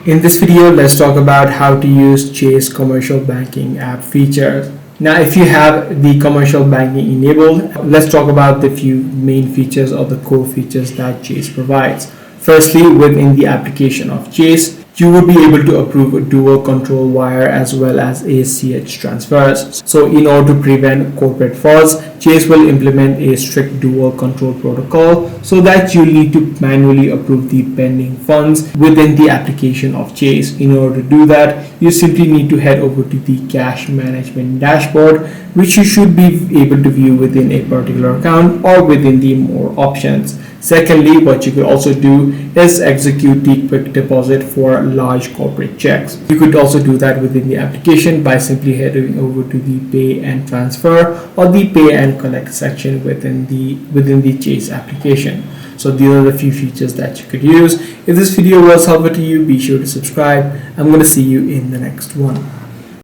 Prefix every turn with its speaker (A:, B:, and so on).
A: In this video, let's talk about how to use Chase commercial banking app features. Now, if you have the commercial banking enabled, let's talk about the few main features or the core features that Chase provides. Firstly, within the application of Chase, you will be able to approve a dual control wire as well as ACH transfers. So in order to prevent corporate frauds, Chase will implement a strict dual control protocol so that you need to manually approve the pending funds within the application of Chase. In order to do that, you simply need to head over to the cash management dashboard, which you should be able to view within a particular account or within the more options. Secondly, what you could also do is execute the quick deposit for large corporate checks. You could also do that within the application by simply heading over to the pay and transfer or the pay and collect section within the Chase application. So these are the few features that you could use. If this video was helpful to you, be sure to subscribe. I'm going to see you in the next one.